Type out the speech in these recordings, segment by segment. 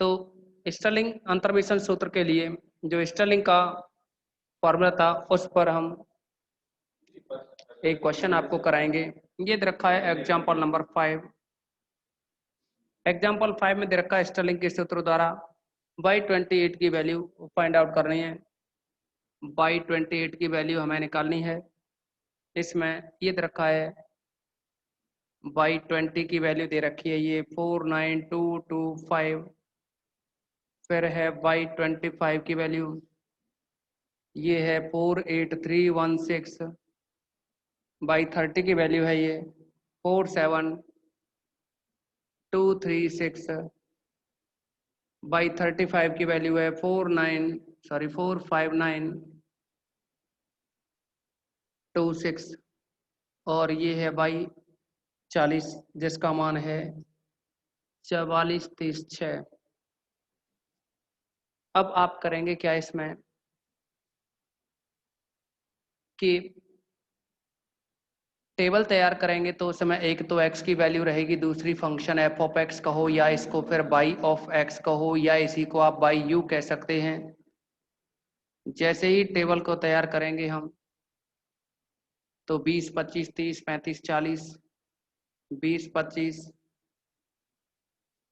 तो स्टर्लिंग अंतर्वेशन सूत्र के लिए जो स्टर्लिंग का फॉर्मूला था उस पर हम एक क्वेश्चन आपको कराएंगे। ये दे रखा है एग्जाम्पल नंबर 5। एग्जाम्पल 5 में दे रखा है स्टर्लिंग के सूत्र द्वारा y28 की वैल्यू फाइंड आउट करनी है। y28 की वैल्यू हमें निकालनी है। इसमें ये दे रखा है y20 की वैल्यू दे रखी है ये 49225। फिर है y25 की वैल्यू ये है 48316। y30 की वैल्यू है ये 47236। y35 की वैल्यू है 45926। और ये है y40 जिसका मान है 4436। अब आप करेंगे क्या इसमें कि टेबल तैयार करेंगे तो उसमें एक तो x की वैल्यू रहेगी, दूसरी फंक्शन f ऑफ x कहो या इसको फिर y ऑफ x कहो या इसी को आप बाई u कह सकते हैं। जैसे ही टेबल को तैयार करेंगे हम तो 20 25 30 35 40 20 25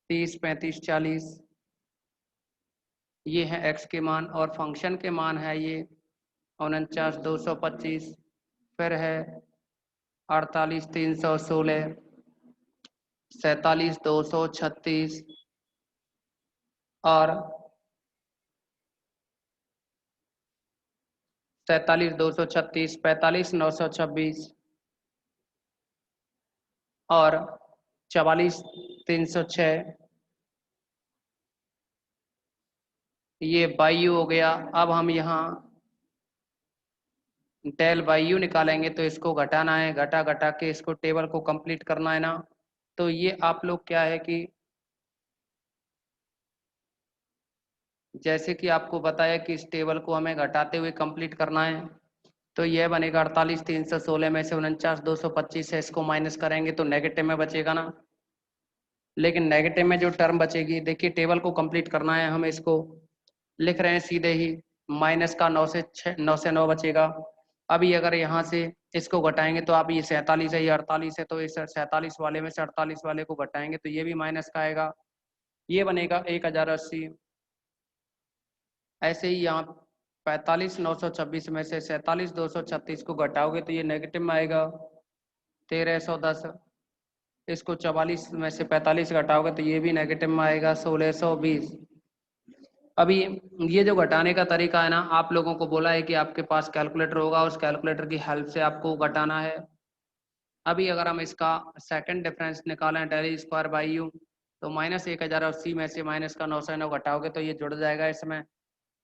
30 35 40 ये है x के मान और फंक्शन के मान है ये 49225। फिर है 48316 47236 और 43236 45926 और 44306 ये बाई यू हो गया। अब हम यहाँ डेल बाई यू निकालेंगे तो इसको घटाना है, घटा घटा के इसको टेबल को कंप्लीट करना है ना। तो ये आप लोग क्या है कि जैसे कि आपको बताया कि इस टेबल को हमें घटाते हुए कंप्लीट करना है। तो यह बनेगा 48316 में से 49225 है, इसको माइनस करेंगे तो नेगेटिव में बचेगा ना। लेकिन नेगेटिव में जो टर्म बचेगी, देखिए टेबल को कंप्लीट करना है, हम इसको लिख रहे हैं सीधे ही माइनस का 9 से 9 बचेगा। अभी अगर यहाँ से इसको घटाएंगे तो आप ये 47 है, ये 48 है, तो इस 47 वाले में से 48 वाले को घटाएंगे तो ये भी माइनस का आएगा, ये बनेगा 1080। ऐसे ही यहाँ 45926 में से 47236 को घटाओगे तो ये नेगेटिव में आएगा 1310। इसको 44 में से 45 घटाओगे तो ये भी नेगेटिव में आएगा 1620। अभी ये जो घटाने का तरीका है ना, आप लोगों को बोला है कि आपके पास कैलकुलेटर होगा, उस कैलकुलेटर की हेल्प से आपको घटाना है। अभी अगर हम इसका सेकंड डिफरेंस निकालें डेल स्क्वायर बाई यू तो माइनस 1080 में से माइनस का 9 से 9 घटाओगे तो ये जुड़ जाएगा इसमें,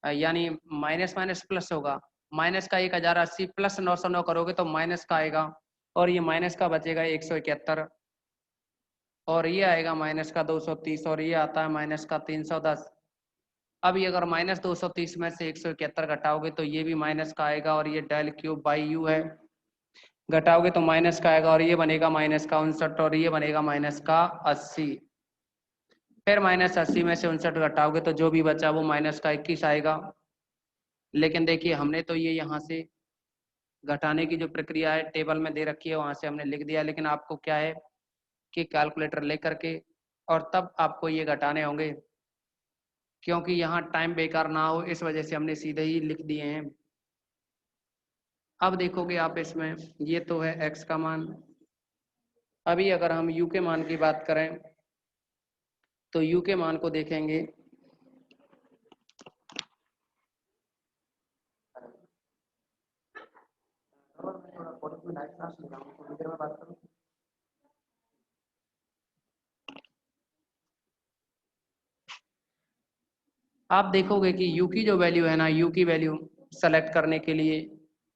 यानी माइनस माइनस प्लस होगा। माइनस का 1080 प्लस 9 से 9 करोगे तो माइनस का आएगा और ये माइनस का बचेगा 171 और ये आएगा माइनस का 230 और ये आता है माइनस का 310। अभी अगर माइनस 230 में से 171 घटाओगे तो ये भी माइनस का आएगा और ये डेल क्यूब बाई यू है, घटाओगे तो माइनस का आएगा और ये बनेगा माइनस का 59 और ये बनेगा माइनस का 80। फिर माइनस 80 में से 59 घटाओगे तो जो भी बचा वो माइनस का 21 आएगा। लेकिन देखिए हमने तो ये यहाँ से घटाने की जो प्रक्रिया है टेबल में दे रखी है वहां से हमने लिख दिया, लेकिन आपको क्या है कि कैलकुलेटर लेकर के और तब आपको ये घटाने होंगे, क्योंकि यहाँ टाइम बेकार ना हो इस वजह से हमने सीधे ही लिख दिए हैं। अब देखोगे आप इसमें ये तो है x का मान। अभी अगर हम u के मान की बात करें तो u के मान को देखेंगे आप देखोगे कि u की जो वैल्यू है ना, u की वैल्यू सेलेक्ट करने के लिए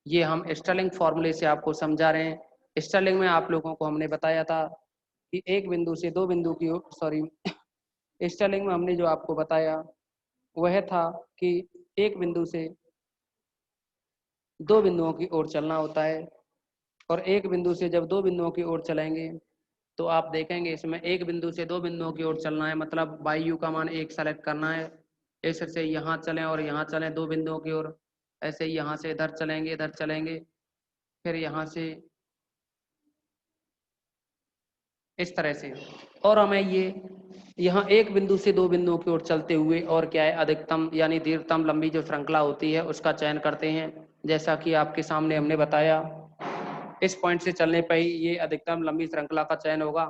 ये हम स्टर्लिंग फॉर्मूले से आपको समझा रहे हैं। स्टर्लिंग में आप लोगों को हमने बताया था कि एक बिंदु से दो बिंदु की सॉरी स्टर्लिंग में हमने जो आपको बताया वह था कि एक बिंदु से दो बिंदुओं की ओर चलना होता है और एक बिंदु से जब दो बिंदुओं की ओर चलेंगे तो आप देखेंगे इसमें एक बिंदु से दो बिंदुओं की ओर चलना है, मतलब बाई यू का मान एक सेलेक्ट करना है। ऐसे से यहाँ चलें और यहाँ चलें दो बिंदुओं की ओर, ऐसे ही यहाँ से इधर चलेंगे, इधर चलेंगे, फिर यहाँ से इस तरह से। और हमें ये यहाँ एक बिंदु से दो बिंदुओं की ओर चलते हुए और क्या है, अधिकतम यानी दीर्घतम लंबी जो श्रृंखला होती है उसका चयन करते हैं। जैसा कि आपके सामने हमने बताया, इस पॉइंट से चलने पर ही ये अधिकतम लंबी श्रृंखला का चयन होगा।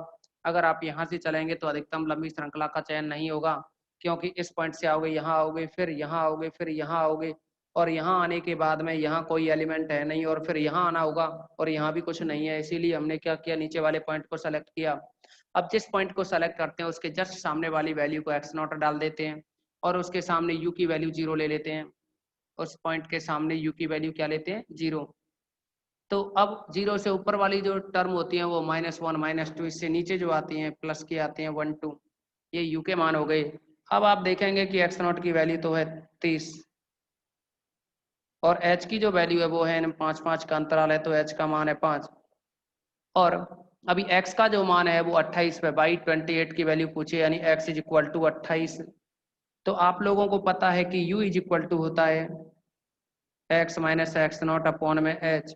अगर आप यहाँ से चलेंगे तो अधिकतम लंबी श्रृंखला का चयन नहीं होगा, क्योंकि इस पॉइंट से आओगे, यहाँ आओगे, फिर यहाँ आओगे, फिर यहाँ आओगे, और यहाँ आने के बाद में यहाँ कोई एलिमेंट है नहीं, और फिर यहाँ आना होगा और यहाँ भी कुछ नहीं है। इसीलिए हमने क्या किया, नीचे वाले पॉइंट को सेलेक्ट किया। अब जिस पॉइंट को सेलेक्ट करते हैं उसके जस्ट सामने वाली वैल्यू को एक्स नॉट डाल देते हैं और उसके सामने यू की वैल्यू 0 ले लेते हैं। उस पॉइंट के सामने यू की वैल्यू क्या लेते हैं, 0। तो अब 0 से ऊपर वाली जो टर्म होती है वो -1 -2, इससे नीचे जो आती हैं प्लस की आती हैं 1 2, ये यू के मान हो गए। अब आप देखेंगे कि एक्स नॉट की वैल्यू तो है 30 और एच की जो वैल्यू है वो है 5 5 का अंतराल है, तो एच का मान है 5। और अभी x का जो मान है वो 28 पे, बाई 28 की वैल्यू पूछे, यानी x इज इक्वल टू 28। तो आप लोगों को पता है कि u इज इक्वल टू होता है x minus x not upon में h।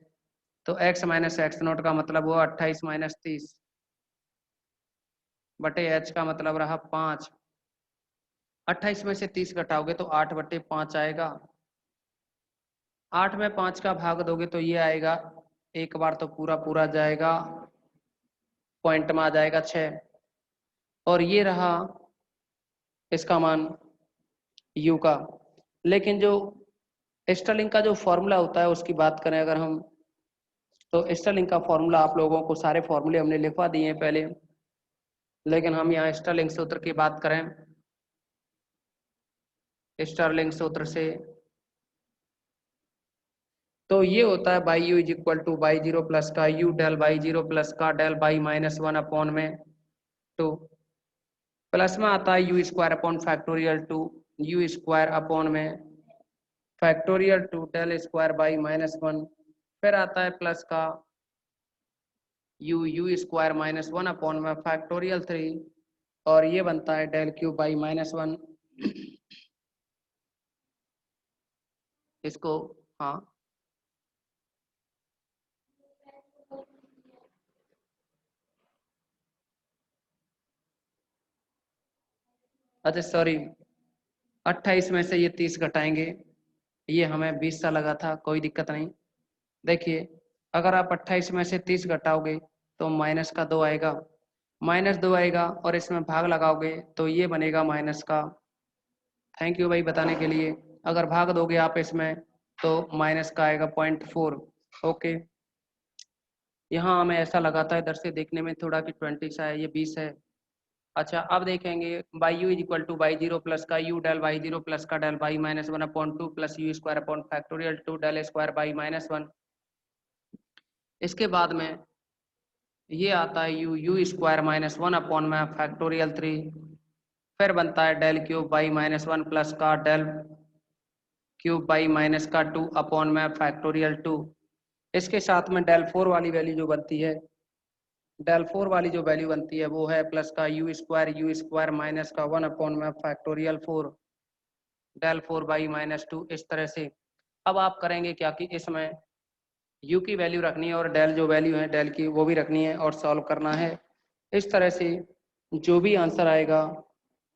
तो x माइनस एक्स नॉट का मतलब हुआ 28 माइनस 30 बटे h का मतलब रहा 5। 28 में से 30 घटाओगे तो 8 बटे 5 आएगा। 8 में 5 का भाग दोगे तो ये आएगा, एक बार तो पूरा पूरा जाएगा, पॉइंट में आ जाएगा 6, और ये रहा इसका मान u का। लेकिन जो स्टर्लिंग का जो फॉर्मूला होता है उसकी बात करें अगर हम, तो स्टर्लिंग का फॉर्मूला आप लोगों को सारे फॉर्मूले हमने लिखवा दिए हैं पहले, लेकिन हम यहाँ स्टर्लिंग सूत्र की बात करें, स्टर्लिंग सूत्र से तो ये होता है by u is equal to y 0 plus का यू डेल बाई 0 प्लस का डेल बाई -1 अपॉन में 2, प्लस में आता है u square upon factorial 2 you square upon में फैक्टोरियल 2 डेल स्क्वायर बाई -1, फिर आता है प्लस का यू स्क्वायर -1 अपॉन में फैक्टोरियल 3, और ये बनता है डेल क्यू बाई -1। इसको हाँ अच्छा सॉरी, 28 में से ये 30 घटाएंगे, ये हमें 20 सा लगा था, कोई दिक्कत नहीं। देखिए अगर आप 28 में से 30 घटाओगे तो माइनस का 2 आएगा, -2 आएगा, और इसमें भाग लगाओगे तो ये बनेगा माइनस का। थैंक यू भाई बताने के लिए। अगर भाग दोगे आप इसमें तो माइनस का आएगा 0.4। ओके, यहाँ हमें ऐसा लगाता है इधर से देखने में थोड़ा कि 20 सा है, ये 20 है। अच्छा अब देखेंगे y u is equal to y 0 plus का यू डेल बाई 0 प्लस का डेल by -1 upon 2 plus u square upon factorial 2 del square y -1। इसके बाद में ये आता है यू स्क्वायर -1 अपॉन में फैक्टोरियल 3, फिर बनता है डेल क्यूब बाई -1 प्लस का डेल क्यूब बाई माइनस का 2 अपॉन में फैक्टोरियल 2। इसके साथ में डेल 4 वाली वैल्यू जो बनती है, डेल 4 वाली जो वैल्यू बनती है वो है प्लस का यू स्क्वायर माइनस का 1 अपॉन में फैक्टोरियल 4 डेल 4 बाई -2। इस तरह से अब आप करेंगे क्या कि इसमें u की वैल्यू रखनी है और डेल जो वैल्यू है डेल की वो भी रखनी है और सॉल्व करना है। इस तरह से जो भी आंसर आएगा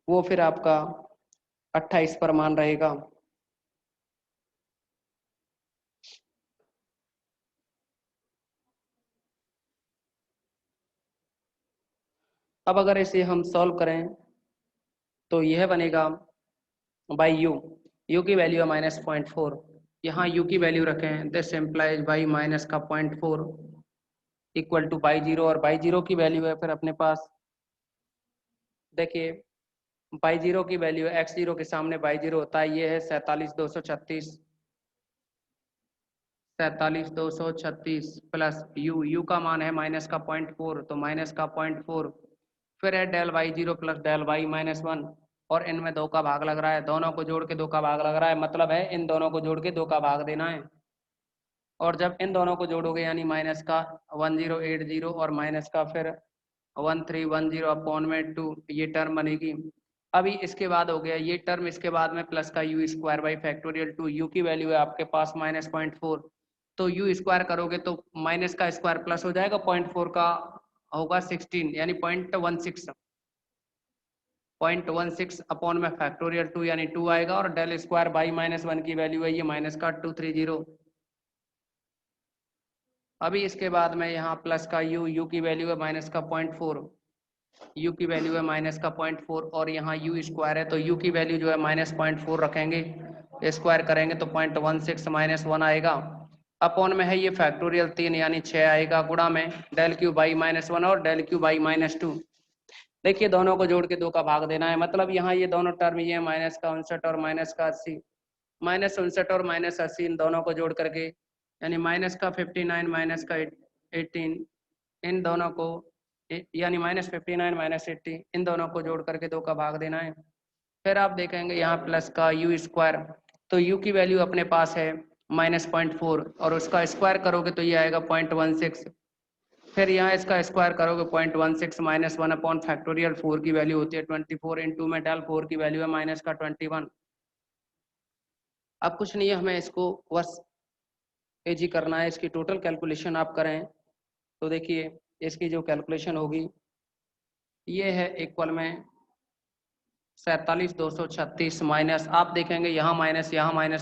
वो फिर आपका 28 पर मान रहेगा। अब अगर इसे हम सॉल्व करें तो यह बनेगा बाई यू की वैल्यू है -0.4, यहाँ यू की वैल्यू रखें, दिस एम्प्लाइज बाई माइनस का 0.4 इक्वल टू बाई 0, और बाई 0 की वैल्यू है फिर अपने पास, देखिए बाई 0 की वैल्यू है x0 के सामने बाई 0 होता है, ये है 47,236, 47,236 प्लस यू का मान है माइनस का 0.4, तो माइनस का 0.4, फिर है del y 0 plus del by -1, और इनमें 2 का भाग लग रहा है, दोनों को जोड़ के 2 का भाग लग रहा है, मतलब है इन दोनों को जोड़ के 2 का भाग देना है। और जब इन दोनों को जोड़ोगे यानी माइनस का 1080 और माइनस का फिर 1310 अपॉन में 2 ये टर्म बनेगी। अभी इसके बाद हो गया ये टर्म, इसके बाद में प्लस का you square by factorial 2, you की वैल्यू है आपके पास -0.4, तो यू स्क्वायर करोगे तो माइनस का स्क्वायर प्लस हो जाएगा, 0.4 का होगा 16 यानी 0.16 अपॉन में फैक्टोरियल 2 यानी 2 आएगा, और डेल स्क्वायर बाई -1 की वैल्यू है ये माइनस का 230। अभी इसके बाद में यहाँ प्लस का यू की वैल्यू है माइनस का 0.4, यू की वैल्यू है माइनस का 0.4, और यहाँ यू स्क्वायर है तो यू की वैल्यू जो है -0.4 रखेंगे, स्क्वायर करेंगे तो 0.16 -1 आएगा, अपॉन में है ये फैक्टोरियल 3 यानी 6 आएगा, गुणा में डेल क्यू बाई -1 और डेल क्यू बाई -2। देखिए दोनों को जोड़ के 2 का भाग देना है, मतलब यहाँ ये दोनों टर्म ये -59 और -80, -59 और -80 इन दोनों को जोड़ करके यानी -59 -18 इन दोनों को यानी -59 -80 इन दोनों को जोड़ करके 2 का भाग देना है। फिर आप देखेंगे यहाँ प्लस का यू स्क्वायर, तो यू की वैल्यू अपने पास है -0.4 और उसका स्क्वायर करोगे तो ये आएगा 0.16, फिर यहाँ इसका स्क्वायर करोगे 0.16 -1 अपॉन फैक्टोरियल 4 की वैल्यू होती है 24, इंटू में डाल 4 की वैल्यू है माइनस का 21। अब कुछ नहीं है, हमें इसको बस एजी करना है, इसकी टोटल कैलकुलेशन आप करें तो देखिए इसकी जो कैलकुलेशन होगी ये है इक्वल में 47,236 माइनस, आप देखेंगे यहाँ माइनस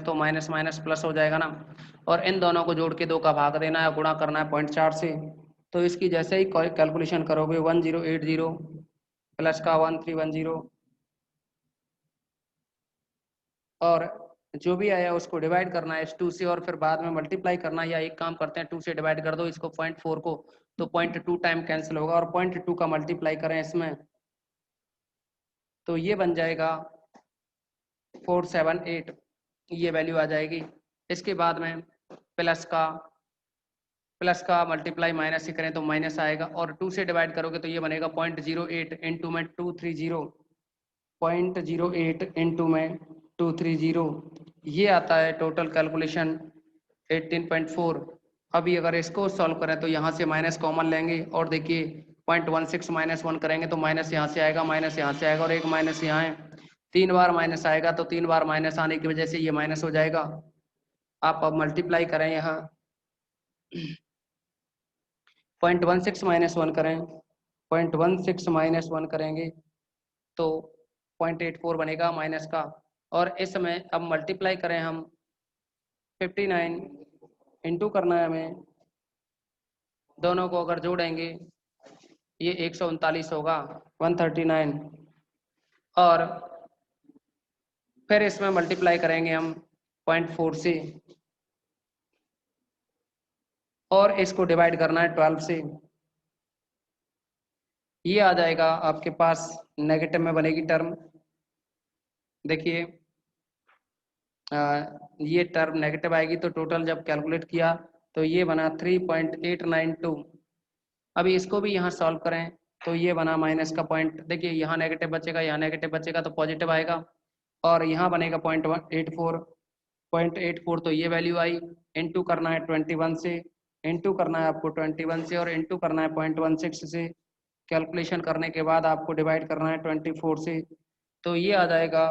तो माइनस माइनस प्लस हो जाएगा ना, और इन दोनों को जोड़ के 2 का भाग देना है, गुणा करना है 0.4 से, तो इसकी जैसे ही कैलकुलेशन करोगे 1080 प्लस का 1310 और जो भी आया उसको डिवाइड करना है इस 2 से, और फिर बाद में मल्टीप्लाई करना है, या एक काम करते हैं 2 से डिवाइड कर दो इसको 0.4 को, तो 0.2 टाइम कैंसिल होगा, और 0.2 का मल्टीप्लाई करें इसमें तो ये बन जाएगा 478, ये वैल्यू आ जाएगी। इसके बाद में प्लस का मल्टीप्लाई माइनस से करें तो माइनस आएगा, और 2 से डिवाइड करोगे तो ये बनेगा 0.08 इंटू में 230, 0.08 इंटू में 230, ये आता है टोटल कैलकुलेशन 18.4। अभी अगर इसको सॉल्व करें तो यहाँ से माइनस कॉमन लेंगे और देखिए 0.16 -1 करेंगे तो माइनस यहाँ से आएगा, माइनस यहाँ से आएगा, और एक माइनस यहाँ है, 3 बार माइनस आएगा, तो 3 बार माइनस आने की वजह से ये माइनस हो जाएगा। आप अब मल्टीप्लाई करें यहाँ 0.16 -1 करें, 0.16 -1 करेंगे तो 0.84 बनेगा माइनस का, और इस समय अब मल्टीप्लाई करें हम 59 इंटू करना है हमें, दोनों को अगर जोड़ेंगे ये 139 होगा 139, और फिर इसमें मल्टीप्लाई करेंगे हम 0.4 से, और इसको डिवाइड करना है 12 से, ये आ जाएगा आपके पास नेगेटिव में बनेगी टर्म। देखिए ये टर्म नेगेटिव आएगी तो टोटल जब कैलकुलेट किया तो ये बना 3.892। अभी इसको भी यहाँ सॉल्व करें तो ये बना माइनस का पॉइंट, देखिए यहाँ नेगेटिव बचेगा, यहाँ नेगेटिव बचेगा तो पॉजिटिव आएगा, और यहाँ बनेगा 0.84 तो ये वैल्यू आई, इंटू करना है 21 से, इंटू करना है आपको 21 से, और इंटू करना है 0.16 से, कैलकुलेशन करने के बाद आपको डिवाइड करना है 24 से, तो ये आ जाएगा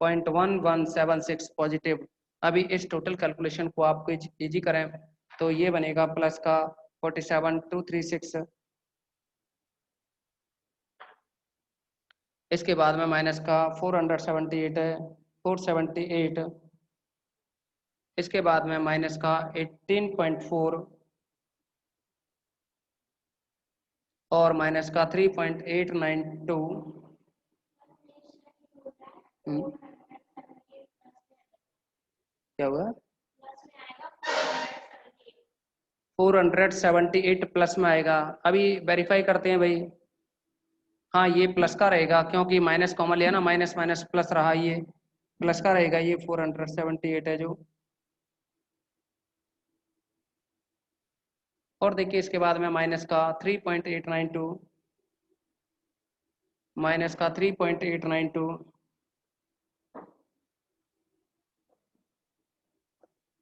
0.1176 पॉजिटिव। अभी इस टोटल कैलकुलेशन को आपको इजी करें तो ये बनेगा प्लस का 47,236, इसके बाद में माइनस का 478 है 478, इसके बाद में माइनस का 18.4 और माइनस का 3.892। क्या हुआ 478 प्लस में आएगा, अभी वेरीफाई करते हैं भाई। हाँ ये प्लस का रहेगा क्योंकि माइनस कॉमन लिया ना, माइनस माइनस प्लस रहा, ये प्लस का रहेगा, ये 478 है जो। और देखिए इसके बाद में माइनस का 3.892, माइनस का 3.892,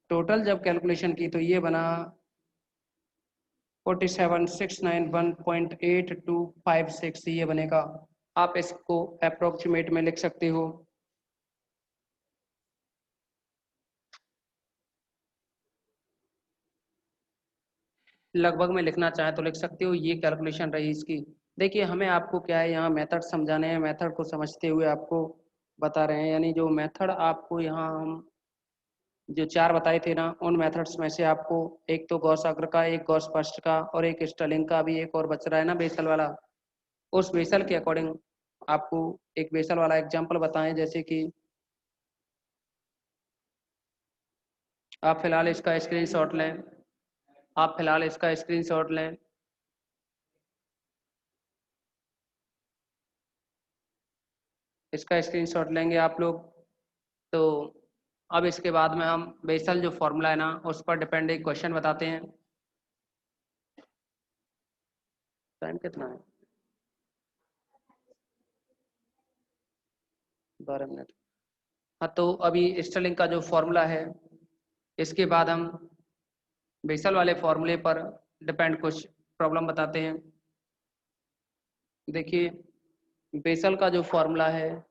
टोटल जब कैलकुलेशन की तो ये बना 47,691.8256 ये बनेगा। आप इसको अप्रोक्सीमेट में लिख सकते हो। लगभग में लिखना चाहे तो लिख सकते हो। ये कैलकुलेशन रही इसकी। देखिए हमें आपको क्या है यहाँ मेथड समझाने हैं, मेथड को समझते हुए आपको बता रहे हैं। यानी जो मेथड आपको यहाँ हम जो 4 बताए थे ना, उन मेथड्स में से आपको एक तो गॉस अग्र का, एक गॉस फर्स्ट का और एक स्टर्लिंग का भी एक और बच रहा है ना बेसल वाला। उस बेसल के अकॉर्डिंग आपको एक बेसल वाला एग्जाम्पल बताएं। जैसे कि आप फिलहाल इसका स्क्रीनशॉट लें, आप फिलहाल इसका स्क्रीनशॉट लें। इसका स्क्रीनशॉट लेंगे आप लोग। तो अब इसके बाद में हम बेसल जो फॉर्मूला है ना, उस पर डिपेंड एक क्वेश्चन बताते हैं। टाइम कितना है? 12 मिनट। हाँ, तो अभी स्टर्लिंग का जो फॉर्मूला है, इसके बाद हम बेसल वाले फॉर्मूले पर डिपेंड कुछ प्रॉब्लम बताते हैं। देखिए बेसल का जो फॉर्मूला है,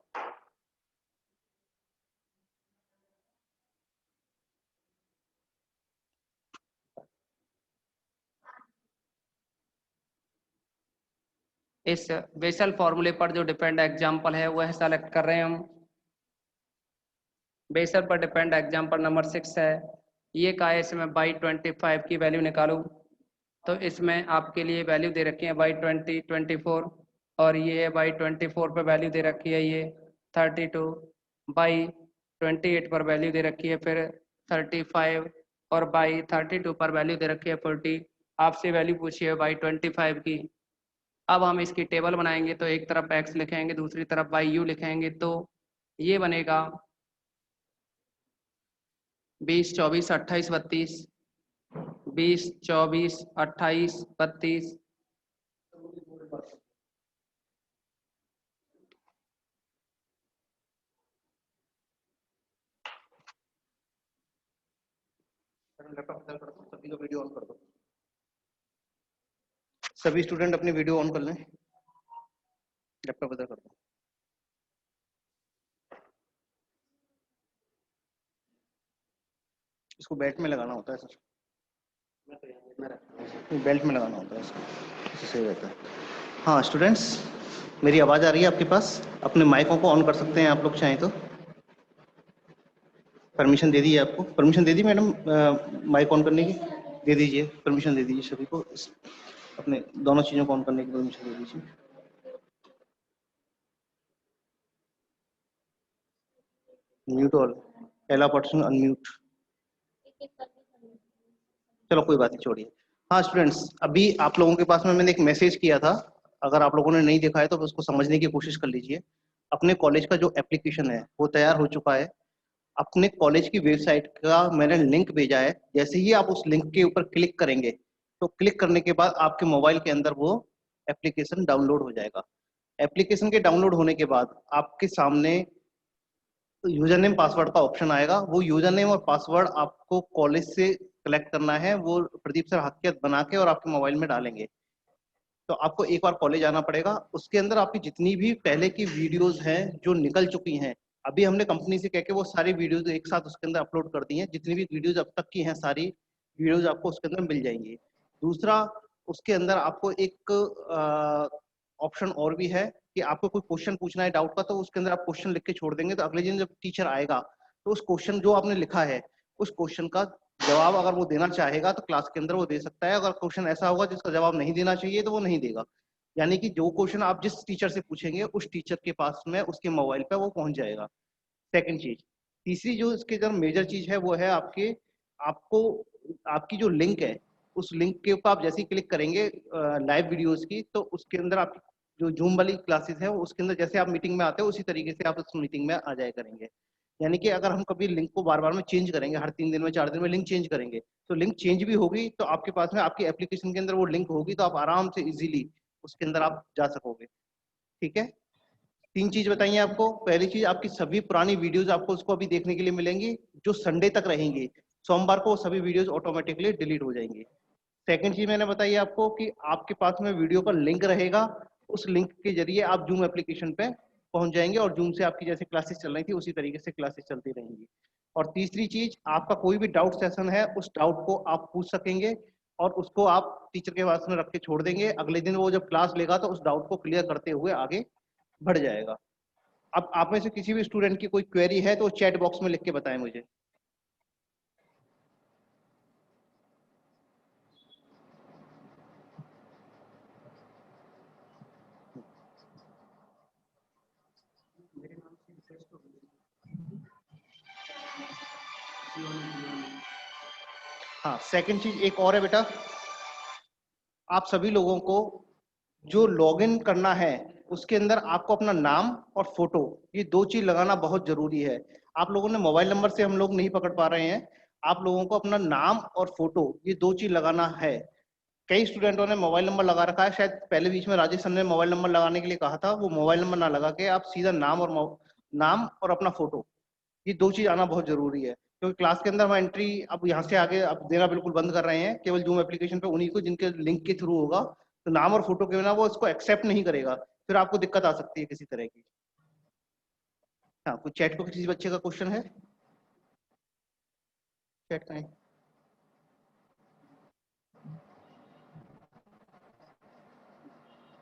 इस बेसल फॉर्मूले पर जो डिपेंड एग्जाम्पल है वह सेलेक्ट कर रहे हैं हम। बेसल पर डिपेंड एग्जाम्पल नंबर 6 है। ये का है इसमें बाई 25 की वैल्यू निकालो। तो इसमें आपके लिए वैल्यू दे रखी है बाई 20, 24 और ये है बाई 24 पर वैल्यू दे रखी है ये 32, बाई 28 पर वैल्यू दे रखी है फिर 35 और बाई 32 पर वैल्यू दे रखी है 40। आपसे वैल्यू पूछी है बाई 25 की। अब हम इसकी टेबल बनाएंगे तो एक तरफ x लिखेंगे, दूसरी तरफ बाई यू लिखेंगे। तो ये बनेगा 20, 24, 28, 32, 20, 24, 28, 32। लैपटॉप कर दो, सभी को वीडियो ऑन कर दो। सभी स्टूडेंट अपनी वीडियो ऑन कर लें। लैपटॉप बदल कर दो। इसको बेल्ट में लगाना होता है सर, बेल्ट में लगाना होता है इसको, इससे सही रहता है। हाँ स्टूडेंट्स, मेरी आवाज़ आ रही है आपके पास? अपने माइकों को ऑन कर सकते हैं आप लोग चाहें तो। परमिशन दे दी आपको? परमिशन दे दी मैडम माइक ऑन करने की? दे दीजिए, परमिशन दे दीजिए सभी को, अपने दोनों चीज़ों को ऑन करने की परमिशन दे दीजिए। म्यूट ऑल, पहला पर्सन अनम्यूट। चलो कोई बात नहीं, छोड़िए। हाँ स्टूडेंट्स, अभी आप लोगों के पास में मैंने एक मैसेज किया था, अगर आप लोगों ने नहीं देखा है तो उसको समझने की कोशिश कर लीजिए। अपने कॉलेज का जो एप्लीकेशन है वो तैयार हो चुका है। अपने कॉलेज की वेबसाइट का मैंने लिंक भेजा है। जैसे ही आप उस लिंक के ऊपर क्लिक करेंगे तो क्लिक करने के बाद आपके मोबाइल के अंदर वो एप्लीकेशन डाउनलोड हो जाएगा। एप्लीकेशन के डाउनलोड होने के बाद आपके सामने यूजर नेम पासवर्ड का ऑप्शन आएगा। वो यूजर नेम और पासवर्ड आपको कॉलेज से कलेक्ट करना है, वो प्रदीप सर हकीकत बना के और आपके मोबाइल में डालेंगे। तो आपको एक बार कॉलेज आना पड़ेगा। उसके अंदर आपकी जितनी भी पहले की वीडियोस हैं जो निकल चुकी हैं, अभी हमने कंपनी से कह के वो सारी वीडियोस एक साथ उसके अंदर अपलोड कर दी हैं। जितनी भी वीडियोस अब तक की हैं सारी वीडियोस आपको उसके अंदर मिल जाएंगी। दूसरा, उसके अंदर आपको एक ऑप्शन और भी है कि आपको कोई क्वेश्चन पूछना है डाउट का, तो उसके अंदर आप क्वेश्चन लिख के छोड़ देंगे तो अगले दिन जब टीचर आएगा तो उस क्वेश्चन जो आपने लिखा है उस क्वेश्चन का जवाब अगर वो देना चाहेगा तो क्लास के अंदर वो दे सकता है। अगर क्वेश्चन ऐसा होगा जिसका जवाब नहीं देना चाहिए तो वो नहीं देगा। यानी कि जो क्वेश्चन आप जिस टीचर से पूछेंगे उस टीचर के पास में उसके मोबाइल पे वो पहुंच जाएगा। सेकंड चीज। तीसरी जो इसके अंदर मेजर चीज है वो है आपके आपको आपकी जो लिंक है उस लिंक के ऊपर आप जैसे ही क्लिक करेंगे लाइव वीडियोस की, तो उसके अंदर आप जो जूम वाली क्लासेस है उसके अंदर जैसे आप मीटिंग में आते हो उसी तरीके से आप उस मीटिंग में आ जाया करेंगे। यानी कि अगर हम कभी लिंक को बार बार में चेंज करेंगे, हर 3 दिन में 4 दिन में लिंक चेंज करेंगे, तो लिंक चेंज भी होगी तो आपके पास में आपकी एप्लीकेशन के अंदर वो लिंक होगी तो आप आराम से इजीली उसके अंदर आप जा सकोगे। ठीक है? 3 चीज बताइए आपको। पहली चीज, आपकी सभी पुरानी वीडियोस आपको उसको अभी देखने के लिए मिलेंगी जो संडे तक रहेंगी। सोमवार को सभी वीडियोस ऑटोमेटिकली डिलीट हो जाएंगी। सेकंड चीज मैंने बताई आपको कि आपके पास में वीडियो का लिंक रहेगा, उस लिंक के जरिए आप जूम एप्लीकेशन पे पहुंच जाएंगे और जूम से आपकी जैसे क्लासेस चल रही थी उसी तरीके से क्लासेस चलती रहेंगी। और तीसरी चीज, आपका कोई भी डाउट सेशन है उस डाउट को आप पूछ सकेंगे और उसको आप टीचर के पास में रख के छोड़ देंगे, अगले दिन वो जब क्लास लेगा तो उस डाउट को क्लियर करते हुए आगे बढ़ जाएगा। अब आप में से किसी भी स्टूडेंट की कोई क्वेरी है तो चैट बॉक्स में लिख के बताएं मुझे। हाँ, सेकंड चीज एक और है बेटा, आप सभी लोगों को जो लॉगिन करना है उसके अंदर आपको अपना नाम और फोटो, ये दो चीज लगाना बहुत जरूरी है। आप लोगों ने मोबाइल नंबर से हम लोग नहीं पकड़ पा रहे हैं, आप लोगों को अपना नाम और फोटो ये दो चीज लगाना है। कई स्टूडेंटों ने मोबाइल नंबर लगा रखा है, शायद पहले बीच में राजेश सर ने मोबाइल नंबर लगाने के लिए कहा था, वो मोबाइल नंबर ना लगा के आप सीधा नाम और अपना फोटो, ये दो चीज आना बहुत जरूरी है। क्योंकि क्लास के अंदर हम एंट्री अब यहाँ से आगे अब देना बिल्कुल बंद कर रहे हैं, केवल जूम एप्लीकेशन पे उन्हीं को जिनके लिंक के थ्रू होगा, तो नाम और फोटो के बिना वो इसको एक्सेप्ट नहीं करेगा, फिर आपको दिक्कत आ सकती है किसी तरह की। हाँ, कुछ चैट को किसी बच्चे का क्वेश्चन है? चैट करें।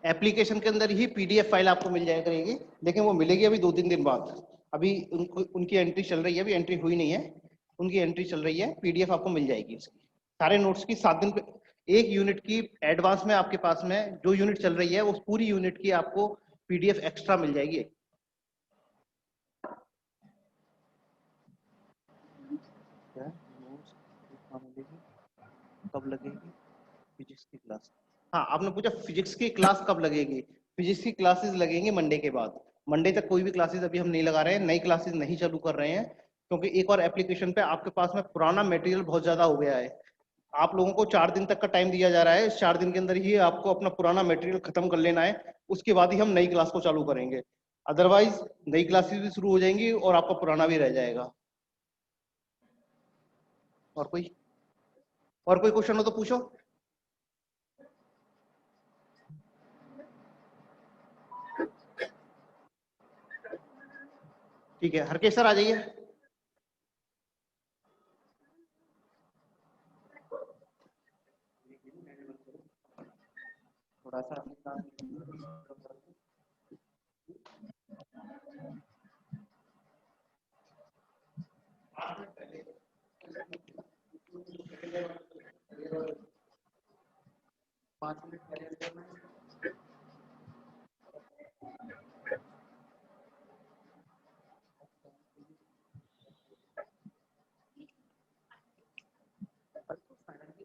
एप्लीकेशन के अंदर ही पीडीएफ फाइल आपको मिल जाया करेगी, लेकिन वो मिलेगी अभी 2-3 दिन बाद। अभी उनकी एंट्री चल रही है, अभी एंट्री हुई नहीं है, उनकी एंट्री चल रही है, पीडीएफ आपको मिल जाएगी इसकी सारे नोट्स की 7 दिन पे। एक यूनिट की एडवांस में आपके पास में जो यूनिट चल रही है उस पूरी यूनिट की आपको पीडीएफ एक्स्ट्रा मिल जाएगी। कब लगेगी फिजिक्स की क्लास? हाँ, आपने पूछा फिजिक्स की क्लास कब लगेगी। फिजिक्स की क्लासेस लगेंगी मंडे के बाद। मंडे तक कोई भी क्लासेस अभी हम नहीं लगा रहे हैं, नई क्लासेस नहीं चालू कर रहे हैं, क्योंकि एक और एप्लीकेशन पे आपके पास में पुराना मटेरियल बहुत ज्यादा हो गया है। आप लोगों को 4 दिन तक का टाइम दिया जा रहा है, इस 4 दिन के अंदर ही आपको अपना पुराना मटेरियल खत्म कर लेना है, उसके बाद ही हम नई क्लास को चालू करेंगे। अदरवाइज नई क्लासेस भी शुरू हो जाएंगी और आपका पुराना भी रह जाएगा। और कोई क्वेश्चन हो तो पूछो। ठीक है, हरकेश सर आ जाइए। थोड़ा सा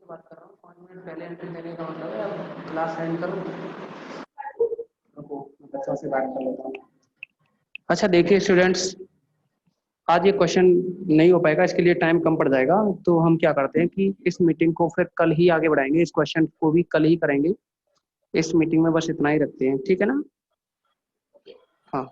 बात कर रहा हूँ, 5 मिनट पहले एंट्री देने का मतलब है अब क्लास एंड करो, बच्चों से बात कर लेता हूँ। अच्छा देखिए स्टूडेंट्स, आज ये क्वेश्चन नहीं हो पाएगा, इसके लिए टाइम कम पड़ जाएगा, तो हम क्या करते हैं कि इस मीटिंग को फिर कल ही आगे बढ़ाएंगे, इस क्वेश्चन को भी कल ही करेंगे। इस मीटिंग में बस इतना ही रखते हैं, ठीक है ना? हाँ।